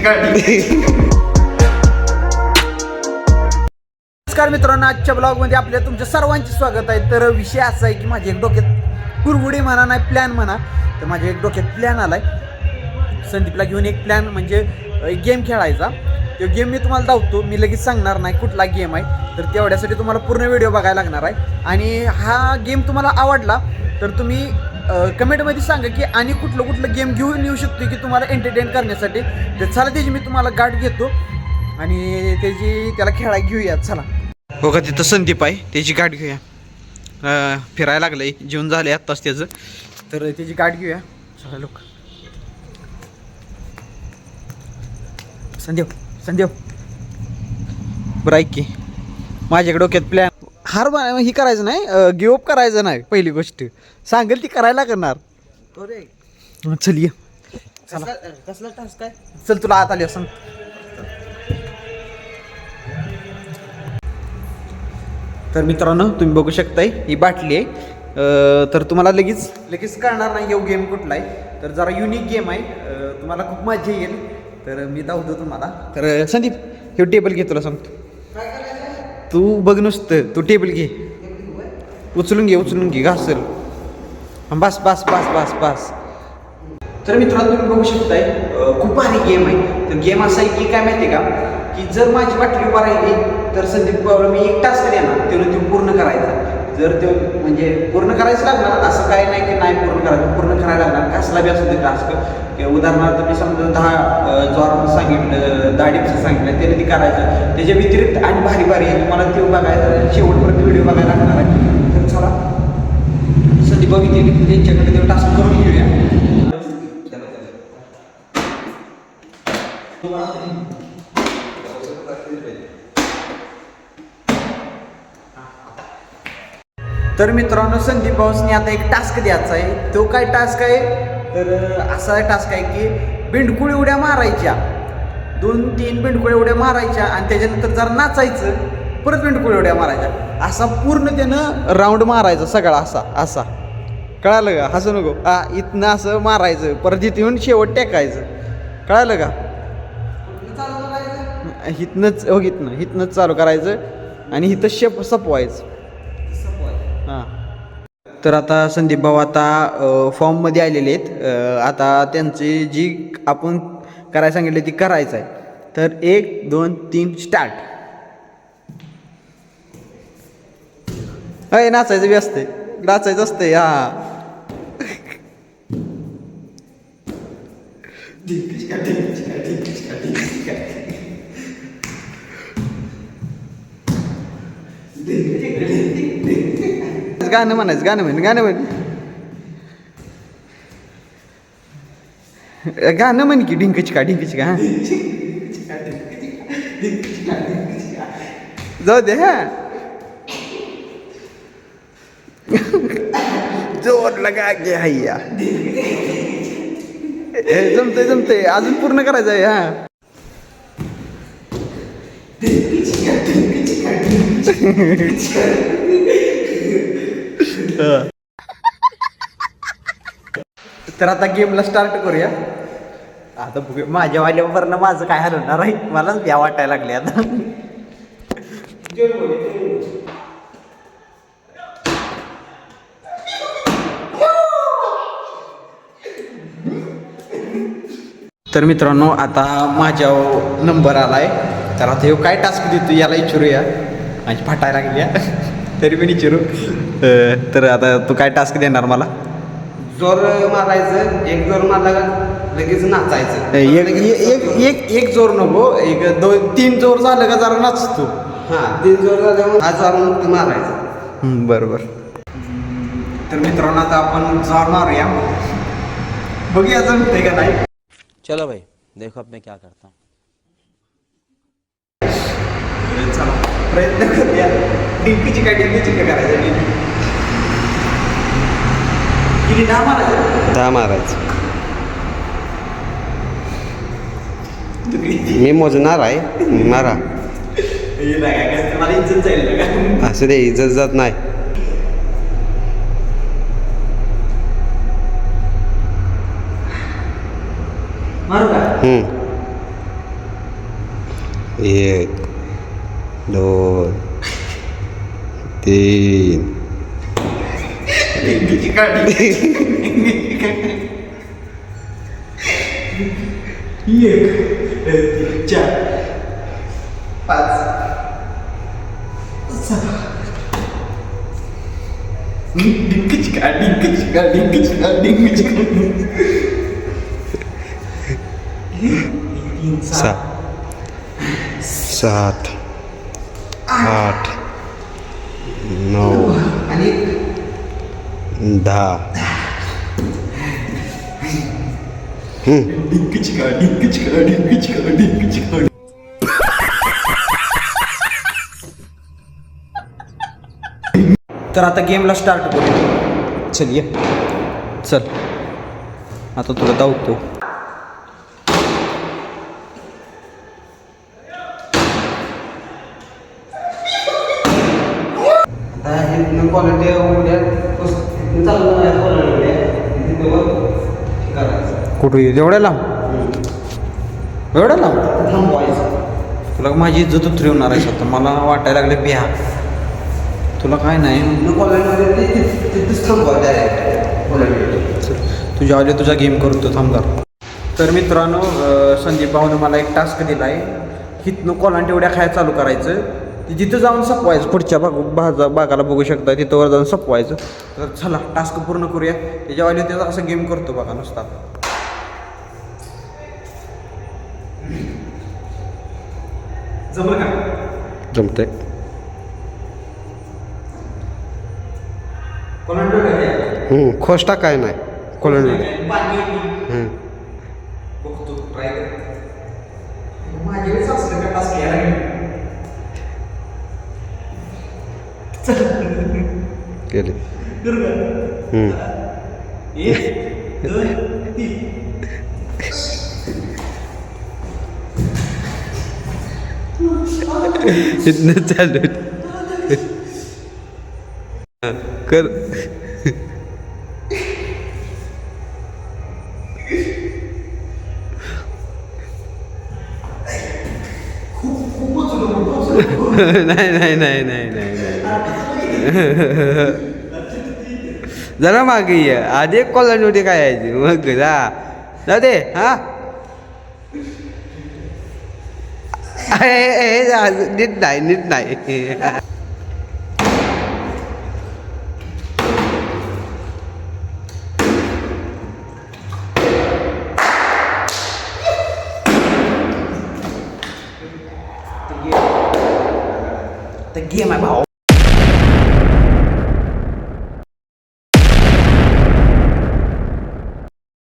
नमस्कार मित्रांनो, आजच्या ब्लॉगमध्ये आपल्या तुमच्या सर्वांचे स्वागत आहे. तर विषय असा आहे की माझ्या एक डोक्यात कुरवडी म्हणा नाही प्लॅन म्हणा, तर माझ्या एक डोक्यात प्लॅन आलाय. संदीपला घेऊन एक प्लॅन म्हणजे एक गेम खेळायचा. तो गेम मी तुम्हाला दावतो, मी लगेच सांगणार नाही कुठला गेम आहे. तर तेवढ्यासाठी तुम्हाला पूर्ण व्हिडिओ बघायला लागणार आहे. आणि हा गेम तुम्हाला आवडला तर तुम्ही कमेंटमध्ये सांगा की आणि कुठलं गेम घेऊन येऊ शकतो की तुम्हाला एंटरटेन करण्यासाठी. तर चला त्याची मी तुम्हाला गाठ घेतो आणि त्याला खेळायला घेऊया. चला हो का, तिथं संदीप आहे, त्याची गाठ घेऊया. फिरायला लागलंय, जेवण झाले आत्ताच त्याचं, तर त्याची गाठ घेऊया. चला लोक. संदीप बरं ऐक की, माझ्याकडे डोक्यात प्लॅन ही करायचं नाही, गिव अप करायचं नाही. पहिली गोष्ट सांगेल ती करायला करणार. चल ये. चला कसला टास्क काय, चल तुला आत आली असं. तर मित्रांनो तुम्ही बघू शकताय ही बाटली आहे. तर तुम्हाला लगेच कळणार नाही यो गेम कुठला आहे. तर जरा युनिक गेम आहे, तुम्हाला खूप मजा येईल. तर मी दाखवतो तुम्हाला. तर संदीप हे टेबल घे, तुला सांगतो. तू बघ नुसतं, तू टेबल घे, उचलून घे घासल. बस. तर मित्रांनो तुम्ही बघू शकताय खूप भारी गेम आहे. तर गेम असा आहे की काय माहिती आहे का, की जर माझी बाटली उभा राहिली तर संदीप बाबा मी एक टास्क देणार, तेवढं ते पूर्ण करायचा. जर ते म्हणजे पूर्ण करायचं लागणार, असं काय नाही की नाही पूर्ण करायचं, पूर्ण करायला लागणार. कसला बी असं ते टास्क, उदाहरणार्थ मी समजा 10 जोर सांगितलं, 10 टिप्स सांगितलं, त्याने ती करायचं. त्याच्या व्यतिरिक्त आणि भारी तुम्हाला ते बघायचं, शेवटपर्यंत व्हिडिओ बघायला लागणार आहे. तर चला संदीप बघितले त्यांच्याकडे ते टास्क करून घेऊया. तर मित्रांनो संदीप भाऊसनी आता एक टास्क द्यायचा आहे. तो काय टास्क आहे, तर असा टास्क आहे की बिंडकुळी उड्या मारायच्या, 2-3 बिंडकुळी उड्या मारायच्या आणि त्याच्यानंतर जरा नाचायचं, परत बिंडकुळी उड्या मारायच्या. असा पूर्ण त्यानं राऊंड मारायचा सगळा, असा कळालं का? हसू नको. इथनं असं मारायचं, परत इथं येऊन शेवट टेकायचं. कळालं का? इथनंच चालू करायचं आणि इथं सपवायचं. हां. तर आता संदीप भाऊ आता फॉर्ममध्ये आलेले आहेत. आता त्यांची जी आपण करायला सांगितले ती करायचं आहे. तर 1, 2, 3 स्टार्ट. नाचायचं बी असते, नाचायचं असते. हां गाणं म्हणायचं, गाणं म्हण की ढिंकचिका. जाऊ दे. हा जोर लगा गे हैया. जमतंय अजून पूर्ण करायचं आहे. हा तर आता गेमला स्टार्ट करूया. आता बघूया माझ्या वाल्यावरनं माझं काय हरवणार आहे, मलाच भ्या वाटायला लागले आता. तर मित्रांनो आता माझ्या नंबर आलाय. तर आता काय टास्क देतो याला विचारूया. माझी फाटायला लागल्या तरी पण विचारू. तर आता तू काय टास्क देणार मला? जोर मारायचं, एक जोर मारला का लगेच नाचायचं. एक जोर नको, 2-3 जोर झालं का जरा नाचतो. 3 जोर झाल्यावर हा जोर मारायचा. बरोबर. तर मित्रांनो आता आपण जोर मारूया, बघूया जमतंय का नाही. चलो भाई देखो अब मैं क्या करता हूँ. चला प्रयत्न करूया. डिंकीची काय करायचं. किती 10 मारायचं? 10 मारायचं. मी मोजणार आहे, मारा. मला इज्जत जाईल. असं दे, इज्जत जात नाही. मारू का? 2 3 4 5 6 7 8 9 आणि 10 तर आता गेमला स्टार्ट करू. चल ये चल आता तुला धावतो. आता इथनं क्वालिटी उद्या चालू नाही क्वालिटी तिथे बघ करायचं कुठं ये एवढ्या लांब एवढ्या लांब थांबवायचं. तुला माझी इज्जत उतरवणार आहेस आता. मला वाटायला लागले बिहा तुला काय नाही. क्वालिटीमध्ये तिथेच थांबवायचं आहे क्वालिटी. तुझ्या आधी तुझा गेम करतो थांबदार. तर मित्रांनो संदीप भाऊनं मला एक टास्क दिला आहे. हिथनं कोलांटी एवढ्या खायला चालू करायचं ती जिथं जाऊन सपवायचं. पुढच्या बागाला बघू शकता तिथं वर जाऊन सपवायचं. तर चला टास्क पूर्ण करूया. त्याच्या आधी त्याचा असं गेम करतो बघा नुसता. जमलं का जमतंय. कोलांटी खोस टाकाय नाही क्वालिटी. बघतो ट्राय कर. माझ्याकडेच असलं का टास्क यायला केले. करू का? 1 2 3 इथनं चालू कर. नाही नाही नाही नाही नाही जरा मागे ये. आधी एक कॉलर नव्हती काय यायची मग जाऊ दे. हा नीट नाही नीट नाही. तर गेम आहे भाऊ.